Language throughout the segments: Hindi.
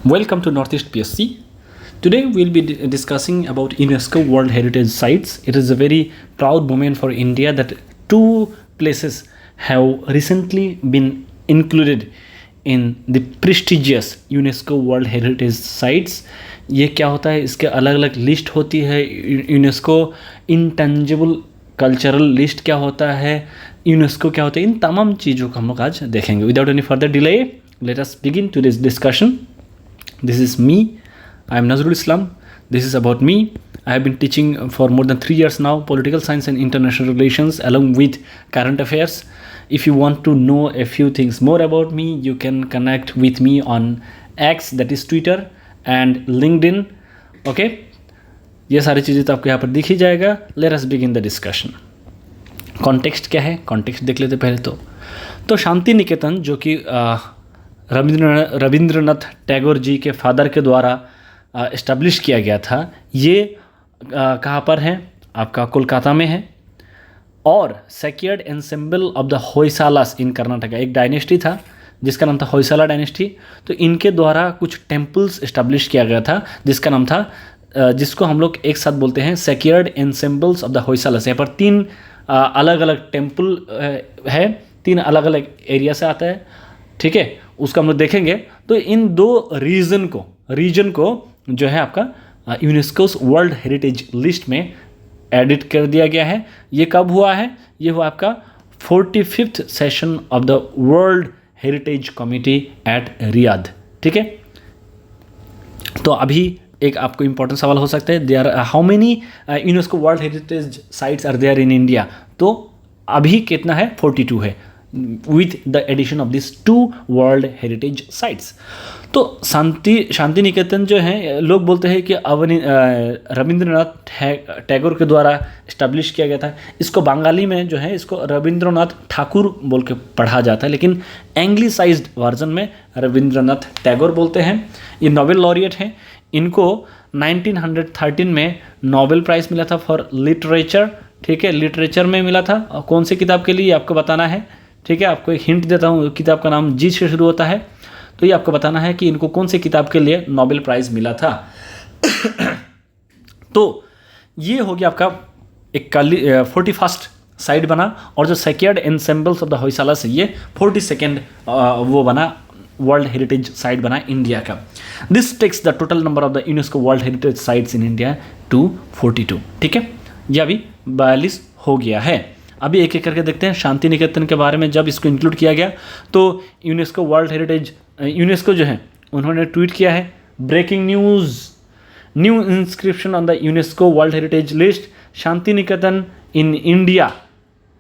Welcome to Northeast PSC. Today we'll be discussing about UNESCO World Heritage Sites. It is a very proud moment for India that two places have recently been included in the prestigious UNESCO World Heritage Sites. ये क्या होता है, इसके अलग अलग लिस्ट होती है. यूनेस्को इंटेंजिबल कल्चरल लिस्ट क्या होता है, यूनेस्को क्या होता है, इन तमाम चीज़ों को हम लोग आज देखेंगे. Without any further delay let us begin to this discussion. This is me. I am Nazrul Islam. This is about me. I have been teaching for more than 3 years now, political science and international relations along with current affairs. If you want to know a few things more about me, you can connect with me on X, that is Twitter, and LinkedIn. Okay? ये सारी चीज़ें तो आपको यहाँ पर दिख ही जाएगा. Let us begin the discussion. Context क्या है, कॉन्टेक्स्ट देख लेते पहले. तो शांति निकेतन जो कि रविंद्रनाथ टैगोर जी के फादर के द्वारा इस्टेब्लिश किया गया था, ये कहाँ पर है, आपका कोलकाता में है. और सेक्रेड एंसेंबल ऑफ द होयसालास इन कर्नाटका, एक डायनेस्टी था जिसका नाम था होयसाला डायनेस्टी. तो इनके द्वारा कुछ टेम्पल्स इस्टेब्लिश किया गया था जिसका नाम था, जिसको हम लोग एक साथ बोलते हैं सेक्रेड एंसेंबल्स ऑफ द होयसालास. यहाँ पर 3 अलग अलग टेम्पल है, 3 अलग अलग एरिया से आता है. ठीक है, उसका हम लोग देखेंगे. तो इन 2 रीजन को जो है आपका यूनेस्कोस वर्ल्ड हेरिटेज लिस्ट में एडिट कर दिया गया है. ये कब हुआ है, ये हुआ आपका 45th session of the world heritage committee at Riyadh. ठीक है, तो अभी एक आपको इंपॉर्टेंट सवाल हो सकता है, there how many UNESCO world heritage sites are there in India. तो अभी कितना है, 42 है, with the addition of these 2 world heritage sites. तो शांति निकेतन जो है, लोग बोलते हैं कि रविंद्रनाथ टैगोर के द्वारा इस्टेब्लिश किया गया था. इसको बंगाली में जो है, इसको रविंद्रनाथ ठाकुर बोल के पढ़ा जाता है, लेकिन एंग्लिसाइज्ड वर्जन में रविंद्रनाथ टैगोर बोलते हैं. ये नोबेल लॉरिएट हैं. इनको 1913 में नोबेल प्राइज़ मिला था फॉर लिटरेचर. ठीक है, लिटरेचर में मिला था. और कौन सी किताब के लिए आपको बताना है. ठीक है, आपको एक हिंट देता हूँ, किताब का नाम जी से शुरू होता है. तो ये आपको बताना है कि इनको कौन सी किताब के लिए नोबेल प्राइज़ मिला था. तो ये हो गया आपका एक 41st साइड बना. और जो sacred ensembles of the Hoysala से ये 42nd वो बना, वर्ल्ड हेरिटेज साइट बना इंडिया का. This takes the total number of the UNESCO world heritage sites in India to 42. ठीक है, ये अभी 42 हो गया है. अभी एक एक करके देखते हैं शांति निकेतन के बारे में. जब इसको इंक्लूड किया गया तो यूनेस्को वर्ल्ड हेरिटेज, यूनेस्को जो है उन्होंने ट्वीट किया है, breaking news, new inscription on the UNESCO world heritage list, Santiniketan in India,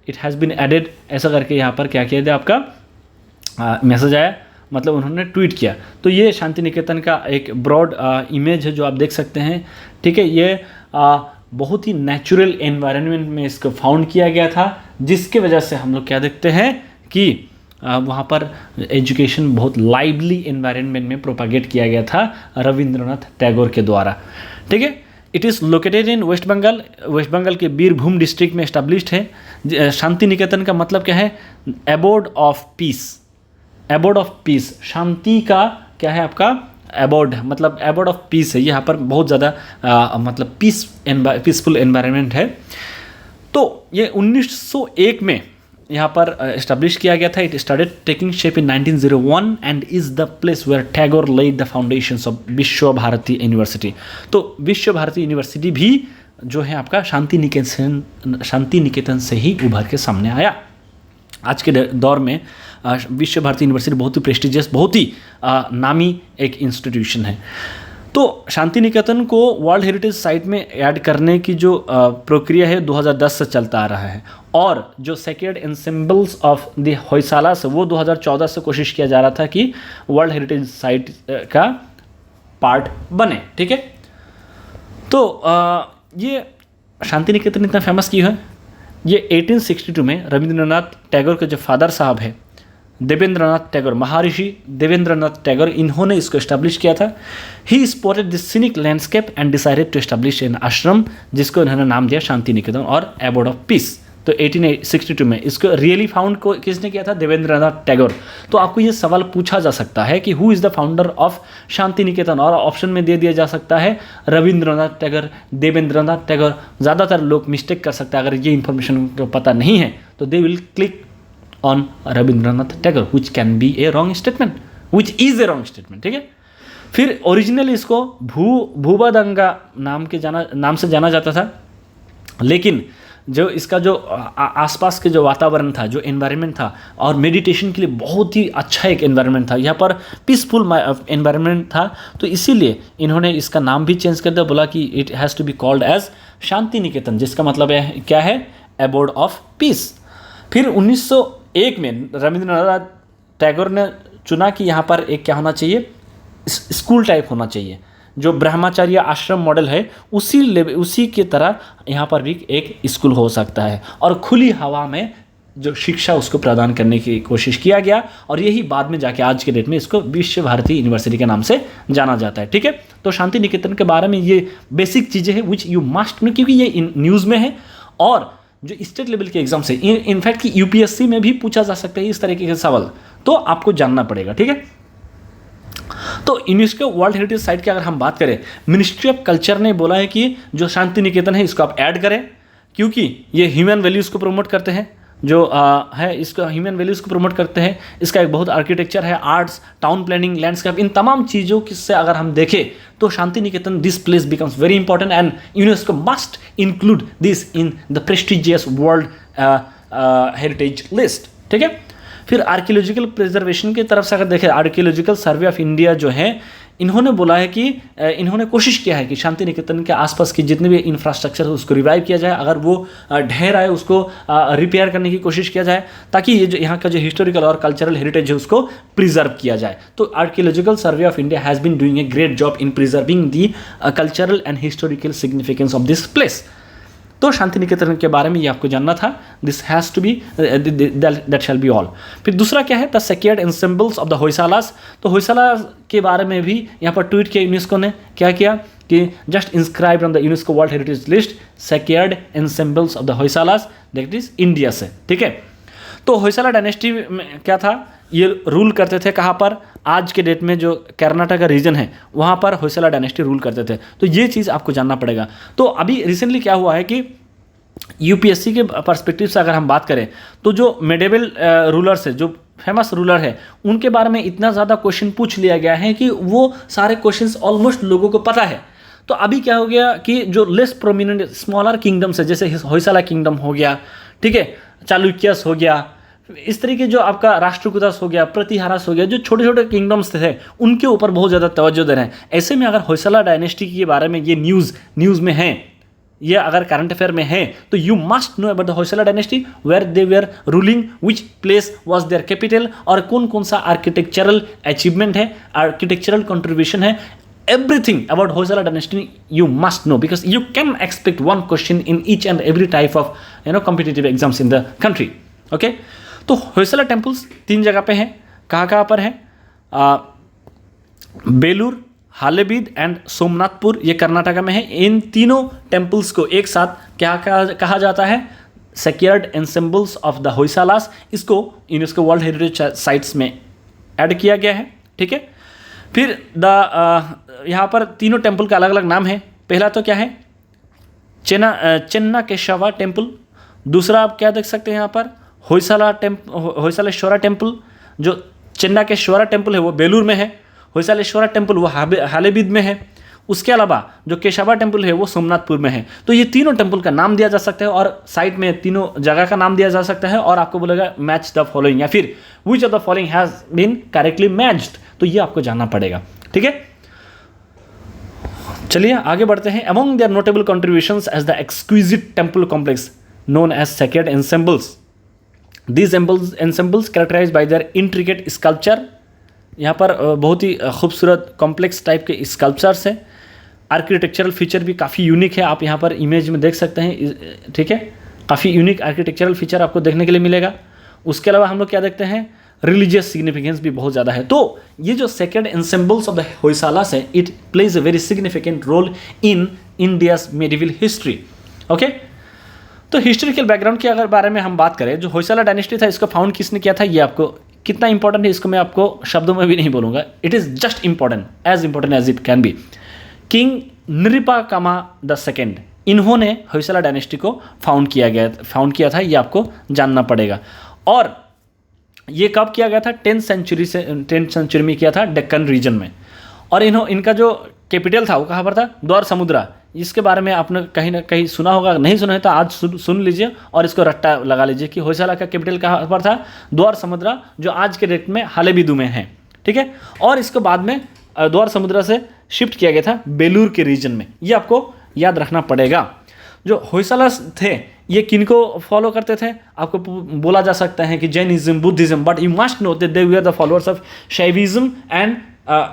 it has been added. ऐसा करके यहाँ पर क्या किया था, आपका मैसेज आया, मतलब उन्होंने ट्वीट किया. तो ये शांति निकेतन का एक ब्रॉड इमेज है जो आप देख सकते हैं. ठीक है, ये बहुत ही नेचुरल एनवायरनमेंट में इसको फाउंड किया गया था, जिसके वजह से हम लोग क्या देखते हैं कि वहाँ पर एजुकेशन बहुत लाइवली एनवायरनमेंट में प्रोपागेट किया गया था रविंद्रनाथ टैगोर के द्वारा. ठीक है, it is located in West Bengal. West Bengal के बीरभूम डिस्ट्रिक्ट में एस्टेब्लिश्ड है. शांति निकेतन का मतलब क्या है, abode of peace. Abode of peace, शांति का क्या है आपका एबोर्ड, मतलब एबोर्ड ऑफ पीस है. यहाँ पर बहुत ज़्यादा मतलब पीसफुल एनवायरनमेंट है. तो ये 1901 में यहाँ पर इस्टेब्लिश किया गया था. It started taking shape in 1901 and is the place where Tagore laid the foundations of Vishwa Bharati university. तो विश्व भारती यूनिवर्सिटी भी जो है आपका शांति निकेतन से ही उभर के सामने आया. आज के दौर में विश्व भारती यूनिवर्सिटी बहुत ही प्रेस्टिजियस, बहुत ही नामी एक इंस्टीट्यूशन है. तो शांति निकेतन को वर्ल्ड हेरिटेज साइट में ऐड करने की जो प्रक्रिया है 2010 से चलता आ रहा है. और जो sacred ensembles of the Hoysala से वो 2014 से कोशिश किया जा रहा था कि वर्ल्ड हेरिटेज साइट का पार्ट बने. ठीक है, तो ये शांति निकेतन इतना फेमस क्यों है. ये 1862 में रविंद्रनाथ टैगोर के जो फादर साहब है, देवेंद्रनाथ टैगोर, महर्षि देवेंद्रनाथ टैगोर, इन्होंने इसको इस्टेब्लिश किया था. He spotted this scenic landscape and decided to establish an ashram, जिसको इन्होंने नाम दिया शांति निकेतन और एबोर्ड ऑफ पीस. तो तो 1862 में इसको रियली फाउंड को किसने किया था? देवेंद्रनाथ टैगोर। तो आपको ये सवाल पूछा जा सकता है कि who is the founder of Shantiniketan, और ऑप्शन में दे दिया जा सकता है रविंद्रनाथ टैगोर, देवेंद्रनाथ टैगोर। ज़्यादातर लोग मिस्टेक कर सकते हैं, अगर ये इन्फॉर्मेशन को पता नहीं है तो they will click on Rabindranath Tagore, which can be A wrong statement, which is a wrong statement, ठीक है। फिर ओरिजिनली इसको भूबदंगा नाम से जाना जाता था, लेकिन जो इसका जो आसपास के जो वातावरण था, जो एनवायरनमेंट था, और मेडिटेशन के लिए बहुत ही अच्छा एक एनवायरनमेंट था, यहाँ पर पीसफुल एनवायरनमेंट था, तो इसीलिए इन्होंने इसका नाम भी चेंज कर दिया, बोला कि it has to be called as Shantiniketan, जिसका मतलब है क्या है? Abode of peace. फिर 1901 में रविंद्रनाथ टैगोर ने चुना कि यहाँ पर एक क्या होना चाहिए? स्कूल टाइप होना चाहिए, जो ब्रह्मचार्य आश्रम मॉडल है उसी की तरह यहाँ पर भी एक स्कूल हो सकता है, और खुली हवा में जो शिक्षा उसको प्रदान करने की कोशिश किया गया, और यही बाद में जाके आज के डेट में इसको विश्व भारती यूनिवर्सिटी के नाम से जाना जाता है, ठीक है। तो शांति निकेतन के बारे में ये बेसिक चीज़ें हैं विच यू मस्ट नो, क्योंकि ये न्यूज़ में है, और जो स्टेट लेवल के एग्जाम से इनफैक्ट कि यूपीएससी में भी पूछा जा सकता है इस तरीके के सवाल, तो आपको जानना पड़ेगा, ठीक है। तो यूनेस्को वर्ल्ड हेरिटेज साइट की अगर हम बात करें, मिनिस्ट्री ऑफ कल्चर ने बोला है कि जो शांति निकेतन है इसको आप ऐड करें, क्योंकि ये ह्यूमन वैल्यूज़ को प्रमोट करते हैं, जो है इसको ह्यूमन वैल्यूज़ को प्रमोट करते हैं। इसका एक बहुत आर्किटेक्चर है, आर्ट्स, टाउन प्लानिंग, लैंडस्केप, इन तमाम चीज़ों से अगर हम देखें तो Shantiniketan this place becomes very important, and UNESCO must include this in the prestigious world heritage list, ठीक है। फिर आर्कियोलॉजिकल प्रिजर्वेशन की तरफ से अगर देखें, आर्कियोलॉजिकल सर्वे ऑफ इंडिया जो है, इन्होंने बोला है कि इन्होंने कोशिश किया है कि शांति निकेतन के आसपास की जितने भी इंफ्रास्ट्रक्चर है उसको रिवाइव किया जाए, अगर वो ढह रहा है उसको रिपेयर करने की कोशिश किया जाए, ताकि ये जो यहाँ का जो हिस्टोरिकल और कल्चरल हेरिटेज है उसको प्रिजर्व किया जाए। तो archaeological survey of India has been doing a great job in preserving the cultural and historical significance of this place. तो शांति निकेतन के बारे में ये आपको जानना था, this has to be that shall be all. फिर दूसरा क्या है? The sacred ensembles of the Hoysalas. तो होयसाला के बारे में भी यहाँ पर ट्वीट किया यूनेस्को ने, क्या किया कि just inscribed on the UNESCO world heritage list sacred ensembles of the Hoysalas, that is India से, ठीक है। तो होयसाला डायनेस्टी में क्या था? ये रूल करते थे कहाँ पर? आज के डेट में जो कर्नाटक का रीजन है वहाँ पर होयसाला डायनेस्टी रूल करते थे, तो ये चीज़ आपको जानना पड़ेगा। तो अभी रिसेंटली क्या हुआ है कि यूपीएससी के पर्सपेक्टिव से अगर हम बात करें तो जो मेडिवल रूलर्स है, जो फेमस रूलर है, उनके बारे में इतना ज़्यादा क्वेश्चन पूछ लिया गया है कि वो सारे क्वेश्चंस ऑलमोस्ट लोगों को पता है। तो अभी क्या हो गया कि जो लेस प्रोमिनेंट स्मॉलर किंगडम्स है, जैसे होयसाला किंगडम हो गया, ठीक है, चालुक्यस हो गया, इस तरीके जो आपका राष्ट्रकूटस हो गया, प्रतिहारस हो गया, जो छोटे छोटे किंगडम्स थे उनके ऊपर बहुत ज़्यादा तवज्जो दे रहे हैं। ऐसे में अगर होयसाला डायनेस्टी के बारे में ये न्यूज़ में है, ये अगर करंट अफेयर में है, तो you must know about the Hoysala dynasty, where they were ruling, which place was their capital, और कौन कौन सा आर्किटेक्चरल अचीवमेंट है, आर्किटेक्चरल कंट्रीब्यूशन है, everything about Hoysala dynasty you must know, because you can expect one question in each and every type of competitive exams in the country, okay। तो होयसाला टेम्पल्स 3 जगह पे हैं, कहाँ पर है? बेलूर, हालेबीड एंड सोमनाथपुर, ये कर्नाटका में है। इन तीनों टेम्पल्स को एक साथ क्या कहा जाता है? Sacred ensembles of the Hoysalas. इसको यूनेस्को वर्ल्ड हेरिटेज साइट्स में ऐड किया गया है, ठीक है। फिर यहाँ पर तीनों टेम्पल का अलग अलग नाम है। पहला तो क्या है? चेन्नाकेशवा टेम्पल। दूसरा आप क्या देख सकते हैं यहाँ पर? होयसालेश्वरा टेम्पल। जो चेन्नाकेश्वरा टेम्पल है वो बेलूर में है, होयसालेश्वरा टेम्पल वो हालेबीड में है। उसके अलावा जो केशवा टेम्पल है वो सोमनाथपुर में है। तो ये तीनों टेम्पल का नाम दिया जा सकता है, और साइड में तीनों जगह का नाम दिया जा सकता है, और आपको बोलेगा मैच द फॉलोइंग, या फिर which of the following has been correctly matched. तो ये आपको जानना पड़ेगा, ठीक है। चलिए आगे बढ़ते हैं। Among their notable contributions as the exquisite temple complex known as sacred ensembles. These ensembles characterized by their intricate sculpture। यहाँ पर बहुत ही खूबसूरत कॉम्प्लेक्स टाइप के स्कल्पचर्स हैं। आर्किटेक्चरल फीचर भी काफ़ी यूनिक है, आप यहाँ पर इमेज में देख सकते हैं, ठीक है। काफ़ी यूनिक आर्किटेक्चरल फीचर आपको देखने के लिए मिलेगा। उसके अलावा हम लोग क्या देखते हैं? रिलीजियस सिग्निफिकेंस भी बहुत ज़्यादा है। तो ये जो sacred ensembles of the Hoysalas है, it plays a very significant role in India's medieval history, okay. तो हिस्टोरिकल बैकग्राउंड के अगर बारे में हम बात करें, जो होयसाला डायनेस्टी था इसको फाउंड किसने किया था, ये आपको कितना इंपॉर्टेंट है इसको मैं आपको शब्दों में भी नहीं बोलूँगा, it is just important as it can be. King Nripakama the second, इन्होंने होयसाला डायनेस्टी को फाउंड किया था, ये आपको जानना पड़ेगा। और ये कब किया गया था, 10th सेंचुरी में किया था डेक्कन रीजन में। और इनका जो कैपिटल था वो कहाँ पर था, द्वार समुद्रा। इसके बारे में आपने कहीं ना कहीं सुना होगा, नहीं सुना है तो आज सुन लीजिए और इसको रट्टा लगा लीजिए कि होयसाला का कैपिटल कहाँ पर था, द्वार समुद्रा, जो आज के डेट में हालेबिदु में है, ठीक है। और इसको बाद में द्वार समुद्रा से शिफ्ट किया गया था बेलूर के रीजन में, ये आपको याद रखना पड़ेगा। जो होयसाला थे ये किनको फॉलो करते थे, आपको बोला जा सकता है कि Jainism, Buddhism, but you must know that they were the followers of Shaivism and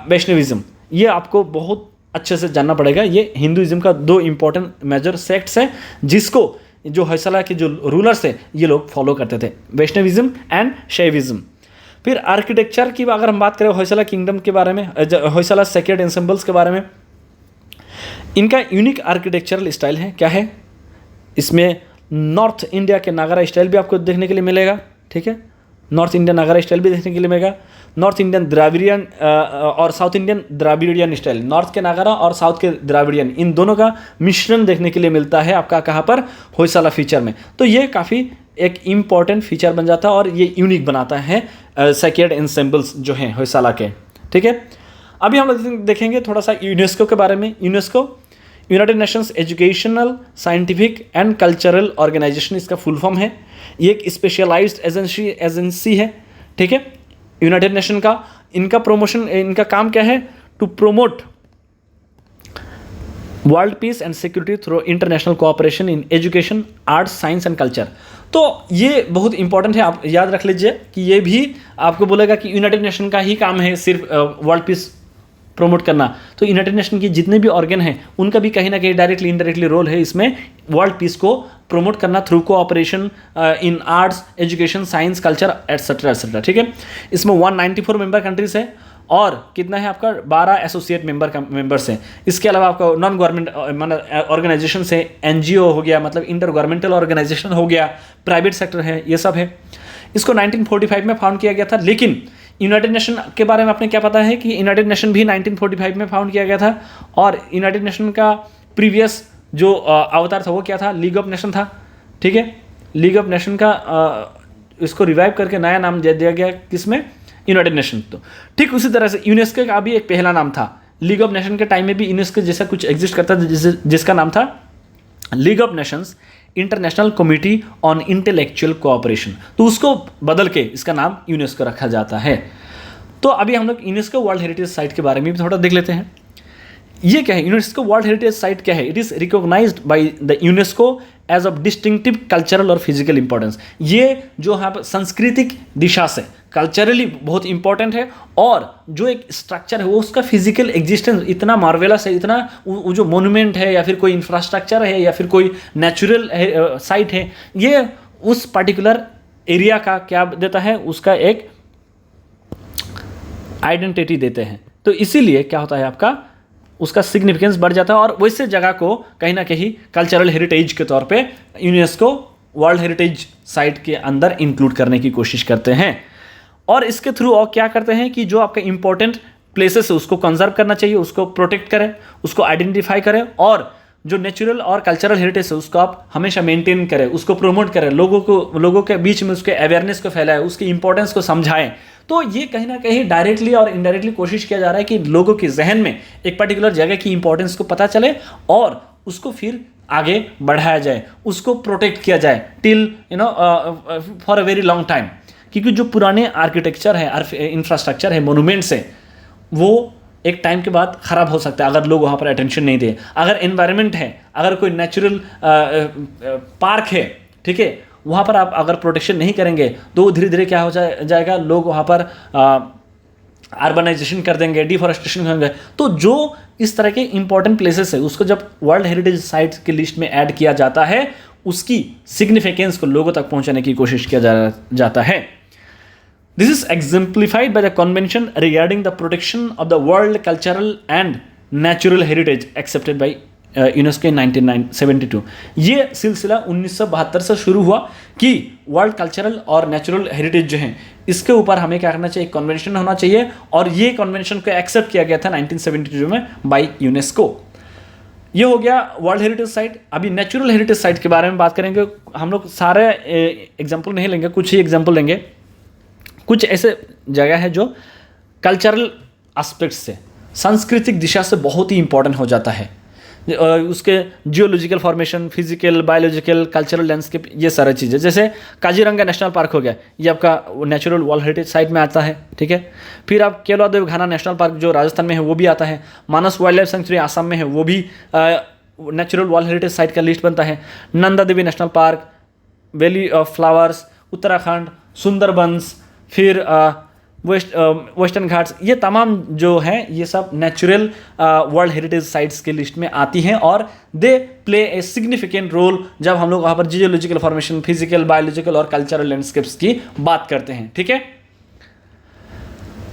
Vaishnavism. ये आपको बहुत अच्छे से जानना पड़ेगा। ये हिंदुइज्म का 2 इंपॉर्टेंट मेजर सेक्ट्स है जिसको जो होयसाला के जो रूलर्स थे ये लोग फॉलो करते थे, वैष्णविज्म एंड शैविज्म। फिर आर्किटेक्चर की अगर हम बात करें होयसाला किंगडम के बारे में, होयसाला सेक्रेड एंसेंबल्स के बारे में, इनका यूनिक आर्किटेक्चरल स्टाइल है, क्या है, इसमें नॉर्थ इंडिया के नागारा स्टाइल भी आपको देखने के लिए मिलेगा, ठीक है, नॉर्थ इंडियन नागारा स्टाइल भी देखने के लिए मिलेगा, नॉर्थ इंडियन द्राविडियन और south Indian Dravidian style, north के नागारा और साउथ के द्राविडियन, इन दोनों का मिश्रण देखने के लिए मिलता है आपका कहाँ पर, होयसाला फीचर में। तो ये काफ़ी एक इम्पॉर्टेंट फीचर बन जाता है और ये यूनिक बनाता है सेक्रेड एंसेंबल्स जो हैं होयसाला के, ठीक है। अभी हम देखेंगे थोड़ा सा यूनेस्को के बारे में। UNESCO United Nations educational, scientific and cultural organisation इसका फुल फॉर्म है। ये एक स्पेशलाइज्ड एजेंसी है, ठीक है, यूनाइटेड नेशन का। इनका प्रमोशन, इनका काम क्या है, to promote world peace and security through international cooperation in education, arts, science and culture. तो ये बहुत इंपॉर्टेंट है, आप याद रख लीजिए कि ये भी आपको बोलेगा कि यूनाइटेड नेशन का ही काम है सिर्फ वर्ल्ड पीस प्रमोट करना। तो यूनाइटेड नेशन के जितने भी ऑर्गन हैं उनका भी कहीं ना कहीं डायरेक्टली इनडायरेक्टली रोल है इसमें वर्ल्ड पीस को प्रमोट करना through cooperation in arts, education, science, culture etcetera etcetera, ठीक है। इसमें 194 मेंबर कंट्रीज है और कितना है आपका 12 एसोसिएट मेंबर्स हैं। इसके अलावा आपका नॉन गवर्नमेंट ऑर्गेनाइजेशन है, एनजीओ हो गया, मतलब इंटर गवर्नमेंटल ऑर्गेनाइजेशन हो गया, प्राइवेट सेक्टर है, ये सब है। इसको 1945 में फाउंड किया गया था। लेकिन यूनाइटेड नेशन के बारे में आपने क्या पता है कि यूनाइटेड नेशन भी 1945 में फाउंड किया गया था। और यूनाइटेड नेशन का प्रीवियस जो अवतार था वो क्या था, लीग ऑफ नेशन था, ठीक है। लीग ऑफ नेशन का इसको रिवाइव करके नया नाम दे दिया गया, किसमें, यूनाइटेड नेशन। तो ठीक उसी तरह से यूनेस्को का भी एक पहला नाम था। लीग ऑफ नेशन के टाइम में भी यूनेस्को जैसा कुछ एग्जिस्ट करता था जिसका नाम था league of Nations international committee on intellectual cooperation. तो उसको बदल के इसका नाम यूनेस्को रखा जाता है। तो अभी हम लोग यूनेस्को वर्ल्ड हेरिटेज साइट के बारे में भी थोड़ा देख लेते हैं। ये क्या है, यूनेस्को वर्ल्ड हेरिटेज साइट क्या है, it is recognised by the UNESCO as of distinctive cultural और फिजिकल इंपॉर्टेंस। ये जो यहाँ पर सांस्कृतिक दिशा से कल्चरली बहुत इंपॉर्टेंट है और जो एक स्ट्रक्चर है वो उसका फिजिकल एग्जिस्टेंस इतना मार्वेलस है, इतना वो जो मोन्यूमेंट है या फिर कोई इंफ्रास्ट्रक्चर है या फिर कोई नेचुरल साइट है, ये उस पर्टिकुलर एरिया का क्या देता है, उसका एक आइडेंटिटी देते हैं। तो इसीलिए क्या होता है आपका, उसका सिग्निफिकेंस बढ़ जाता है और वैसे जगह को कहीं ना कहीं कल्चरल हेरिटेज के तौर पे यूनेस्को वर्ल्ड हेरिटेज साइट के अंदर इंक्लूड करने की कोशिश करते हैं। और इसके थ्रू और क्या करते हैं कि जो आपका इंपॉर्टेंट प्लेसेस है उसको कंजर्व करना चाहिए, उसको प्रोटेक्ट करें, उसको आइडेंटिफाई करें और जो नेचुरल और कल्चरल हेरिटेज है उसको आप हमेशा मेंटेन करें, उसको प्रमोट करें, लोगों के बीच में उसके अवेयरनेस को फैलाएं, उसकी इंपॉर्टेंस को समझाएं। तो ये कहीं ना कहीं डायरेक्टली और इनडायरेक्टली कोशिश किया जा रहा है कि लोगों के जहन में एक पर्टिकुलर जगह की इंपॉर्टेंस को पता चले और उसको फिर आगे बढ़ाया जाए, उसको प्रोटेक्ट किया जाए till for a very long time. क्योंकि जो पुराने आर्किटेक्चर है, इंफ्रास्ट्रक्चर है, मोनूमेंट्स है, वो एक टाइम के बाद ख़राब हो सकता है अगर लोग वहाँ पर अटेंशन नहीं दें। अगर एनवायरनमेंट है, अगर कोई नेचुरल पार्क है, ठीक है, वहाँ पर आप अगर प्रोटेक्शन नहीं करेंगे तो धीरे धीरे क्या हो जाएगा, लोग वहाँ पर अर्बनाइजेशन कर देंगे, डिफॉरेस्टेशन करेंगे। तो जो इस तरह के इंपॉर्टेंट प्लेसेस है उसको जब वर्ल्ड हेरिटेज साइट्स की लिस्ट में ऐड किया जाता है, उसकी सिग्निफिकेंस को लोगों तक पहुँचाने की कोशिश किया जाता है। This is exemplified by the convention regarding the protection of the world cultural and natural heritage accepted by UNESCO 1972। ये सिलसिला 1972 से शुरू हुआ कि वर्ल्ड कल्चरल और नेचुरल हेरिटेज जो हैं इसके ऊपर हमें क्या करना चाहिए, एक कन्वेंशन होना चाहिए, और ये कन्वेंशन को एक्सेप्ट किया गया था 1972 में बाय यूनेस्को। ये हो गया वर्ल्ड हेरिटेज साइट। अभी नेचुरल हेरिटेज साइट के बारे में बात करेंगे। हम लोग सारे एग्जाम्पल नहीं लेंगे, कुछ ही एग्जाम्पल लेंगे। कुछ ऐसे जगह है जो कल्चरल एस्पेक्ट से, सांस्कृतिक दिशा से बहुत ही इंपॉर्टेंट हो जाता है। उसके geological formation, physical, biological, cultural landscape, ये सारी चीज़ें। जैसे काजीरंगा नेशनल पार्क हो गया, ये आपका नेचुरल वर्ल्ड हेरिटेज साइट में आता है, ठीक है। फिर आप केवलादेव घाना नेशनल पार्क जो राजस्थान में है वो भी आता है। Manas wildlife sanctuary Assam में है, वो भी नेचुरल वर्ल्ड हेरिटेज साइट का लिस्ट बनता है। Nanda Devi national park, valley of flowers Uttarakhand, Sundarbans, फिर वेस्टर्न घाट्स, ये तमाम जो हैं ये सब नेचुरल वर्ल्ड हेरिटेज साइट्स के लिस्ट में आती हैं, और they play a significant role जब हम लोग वहाँ पर जियोलॉजिकल फॉर्मेशन, फिजिकल, बायोलॉजिकल और कल्चरल लैंडस्केप्स की बात करते हैं, ठीक है।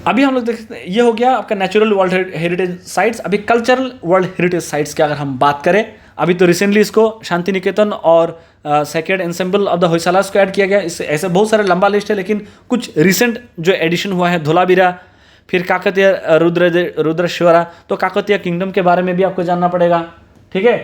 अभी हम लोग देखते हैं, ये हो गया आपका नेचुरल वर्ल्ड हेरिटेज साइट्स। अभी कल्चरल वर्ल्ड हेरिटेज साइट्स की अगर हम बात करें, अभी तो रिसेंटली इसको शांति निकेतन और सेक्रेड एंसेंबल ऑफ द होयसालास को ऐड किया गया। इससे ऐसे बहुत सारे लंबा लिस्ट है, लेकिन कुछ रिसेंट जो एडिशन हुआ है, धोलावीरा, फिर काकतीय रुद्रेश्वरा। तो काकतीय किंगडम के बारे में भी आपको जानना पड़ेगा, ठीक है।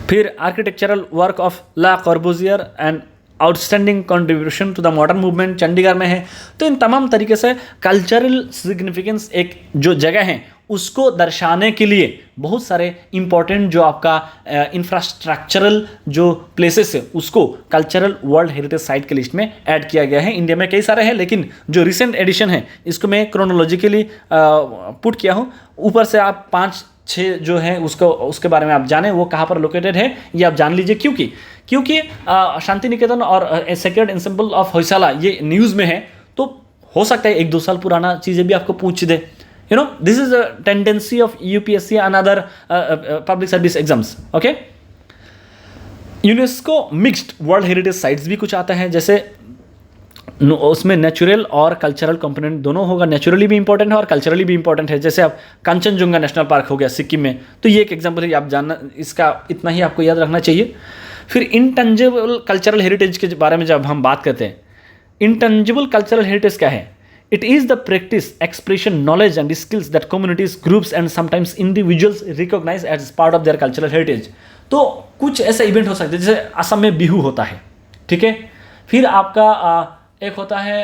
फिर architectural work of Le Corbusier and outstanding contribution to the modern movement Chandigarh में है। तो इन तमाम तरीके से कल्चरल सिग्निफिकेंस एक जो जगह है उसको दर्शाने के लिए बहुत सारे इंपॉर्टेंट जो आपका इंफ्रास्ट्रक्चरल जो प्लेसेस है उसको कल्चरल वर्ल्ड हेरिटेज साइट के लिस्ट में ऐड किया गया है। इंडिया में कई सारे हैं, लेकिन जो रिसेंट एडिशन है इसको मैं क्रोनोलॉजिकली पुट किया हूँ। ऊपर से आप 5-6 जो है उसके बारे में आप जानें वो कहाँ पर लोकेटेड है, ये आप जान लीजिए। क्योंकि शांति निकेतन और सेक्रेड एंसेंबल ऑफ होयसाला ये न्यूज़ में है, तो हो सकता है 1-2 साल पुराना चीज़ें भी आपको पूछ दे। You know, this is a tendency of UPSC and other public service exams. Okay? UNESCO mixed world heritage sites भी कुछ आता है, जैसे उसमें नेचुरल और कल्चरल कंपोनेंट दोनों होगा। नेचुरली भी इंपॉर्टेंट है और कल्चरली भी इंपॉर्टेंट है। जैसे आप कंचनजुंगा नेशनल पार्क हो गया सिक्किम में, तो ये एक एग्जांपल है, आप जानना, इसका इतना ही आपको याद रखना चाहिए। फिर इंटेंजिबल कल्चरल हेरिटेज के बारे में जब हम बात करते हैं, इंटेंजिबल कल्चरल हेरिटेज क्या है? It is the practice, expression, knowledge and skills that communities, groups and sometimes individuals recognize as part of their cultural heritage. तो कुछ ऐसे इवेंट हो सकते हैं, जैसे असम में बिहू होता है, ठीक है। फिर आपका एक होता है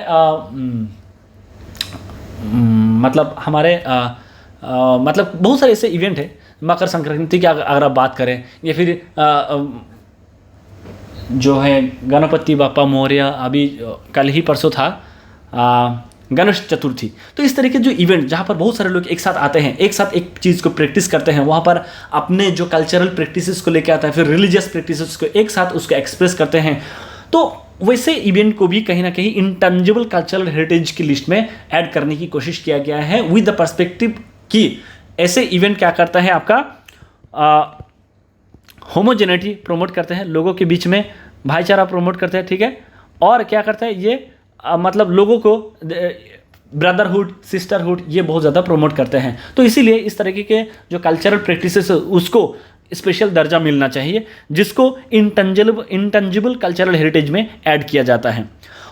मतलब हमारे मतलब बहुत सारे ऐसे इवेंट है। मकर संक्रांति की अगर आप बात करें, या फिर जो है गणपति बाप्पा मौर्य, अभी कल ही परसों था गणेश चतुर्थी। तो इस तरह के जो इवेंट जहाँ पर बहुत सारे लोग एक साथ आते हैं, एक साथ एक चीज़ को प्रैक्टिस करते हैं, वहाँ पर अपने जो कल्चरल प्रैक्टिसेस को लेकर आता है, फिर रिलीजियस प्रैक्टिसेस को एक साथ उसको एक्सप्रेस करते हैं, तो वैसे इवेंट को भी कहीं ना कहीं इंटेंजिबल कल्चरल हेरिटेज की लिस्ट में ऐड करने की कोशिश किया गया है, विद द पर्सपेक्टिव कि ऐसे इवेंट क्या करता है, आपका होमोजेनिटी प्रमोट करते हैं, लोगों के बीच में भाईचारा प्रमोट करते हैं, ठीक है। और क्या करता है ये मतलब लोगों को ब्रदरहुड, सिस्टरहुड, ये बहुत ज़्यादा प्रमोट करते हैं। तो इसीलिए इस तरीके के जो कल्चरल प्रैक्टिसेस है उसको स्पेशल दर्जा मिलना चाहिए, जिसको इंटेंजिबल कल्चरल हेरिटेज में ऐड किया जाता है।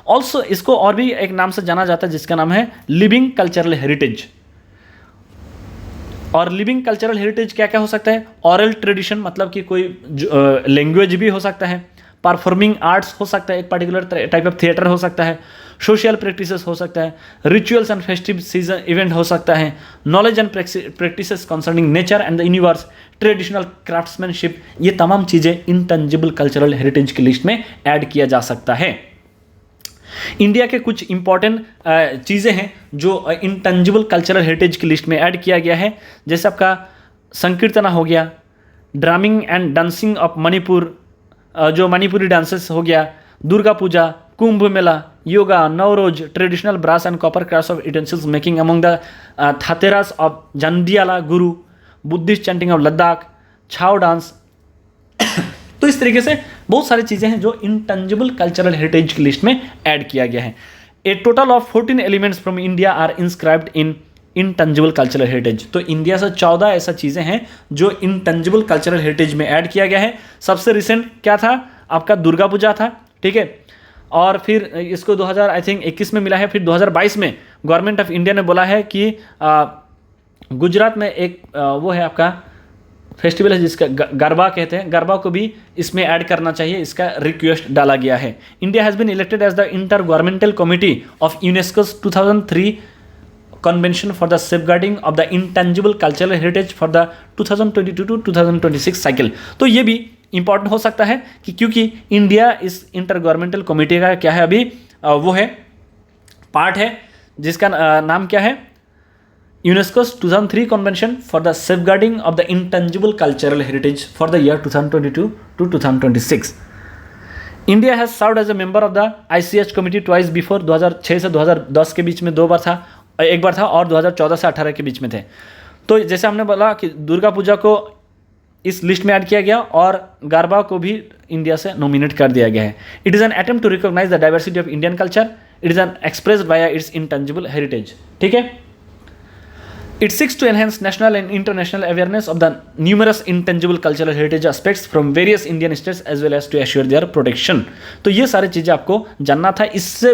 ऑल्सो इसको और भी एक नाम से जाना जाता है जिसका नाम है लिविंग कल्चरल हेरिटेज। और लिविंग कल्चरल हेरिटेज क्या क्या हो सकता है? ऑरल ट्रेडिशन, मतलब कि कोई लैंग्वेज भी हो सकता है, परफॉर्मिंग आर्ट्स हो सकता है, एक पर्टिकुलर टाइप ऑफ थिएटर हो सकता है, सोशल प्रैक्टिसेस हो सकता है, rituals and festive season event हो सकता है, knowledge and practices concerning nature and the universe, traditional craftsmanship, ये तमाम चीज़ें इंटेंजिबल कल्चरल हेरिटेज की लिस्ट में ऐड किया जा सकता है। इंडिया के कुछ इंपॉर्टेंट चीज़ें हैं जो इंटेंजिबल कल्चरल हेरिटेज की लिस्ट में ऐड किया गया है, जैसे आपका संकीर्तना हो गया, drumming and dancing of Manipur, जो मणिपुरी डांसेस हो गया, Durga Puja, Kumbh Mela, yoga, Navroz, traditional brass and copper crafts of utensils making among the Thatheras of Jandiala Guru, Buddhist chanting of Ladakh, छाव डांस। तो इस तरीके से बहुत सारी चीज़ें हैं जो इंटेंजिबल कल्चरल हेरिटेज की लिस्ट में ऐड किया गया है। A total of 14 elements from India are inscribed in intangible cultural heritage. तो इंडिया से 14 ऐसा चीज़ें हैं जो इंटेंजिबल कल्चरल हेरिटेज में ऐड किया गया है। सबसे रिसेंट क्या था आपका, दुर्गा पूजा था, ठीक है, और फिर इसको 2021 में मिला है। फिर 2022 में गवर्नमेंट ऑफ इंडिया ने बोला है कि गुजरात में एक वो है आपका फेस्टिवल है जिसका गरबा कहते हैं, गरबा को भी इसमें ऐड करना चाहिए, इसका रिक्वेस्ट डाला गया है। India has been elected as the inter governmental committee of UNESCO's 2003 convention for the safeguarding of the intangible cultural heritage for the 2022 to 2026 cycle. तो ये भी इंपॉर्टेंट हो सकता है कि क्योंकि इंडिया इस इंटर गवर्नमेंटल कमिटी का क्या है अभी वो है पार्ट है, जिसका नाम क्या है, UNESCO's 2003 convention for the safeguarding of the intangible cultural heritage for the year 2022 to 2026। India has served as a member of the ICH committee twice before. 2006 से 2010 के बीच में एक बार था और 2014 से 18 के बीच में थे। तो जैसे हमने बोला कि दुर्गा पूजा को इस लिस्ट में ऐड किया गया और गरबा को भी इंडिया से नॉमिनेट कर दिया गया है। It is an attempt to recognise the diversity of Indian culture, it is an expressed via its intangible heritage, ठीक है। It seeks to enhance national and international awareness of the numerous intangible cultural heritage aspects from various Indian states as well as to assure their protection। तो ये सारी चीज़ें आपको जानना था। इससे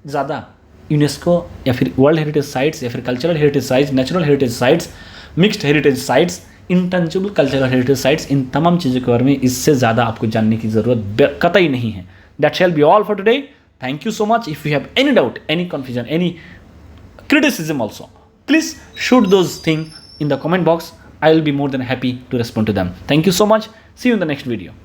ज़्यादा यूनेस्को या फिर वर्ल्ड हेरिटेज साइट्स या फिर cultural heritage sites, natural heritage sites, mixed heritage sites, intangible cultural heritage sites, इन तमाम चीज़ों के बारे में इससे ज़्यादा आपको जानने की ज़रूरत कतई नहीं है। That shall be all for today. Thank you so much. If you have any doubt, any confusion, any criticism also, please shoot those things in the comment box. I will be more than happy to respond to them. Thank you so much. See you in the next video.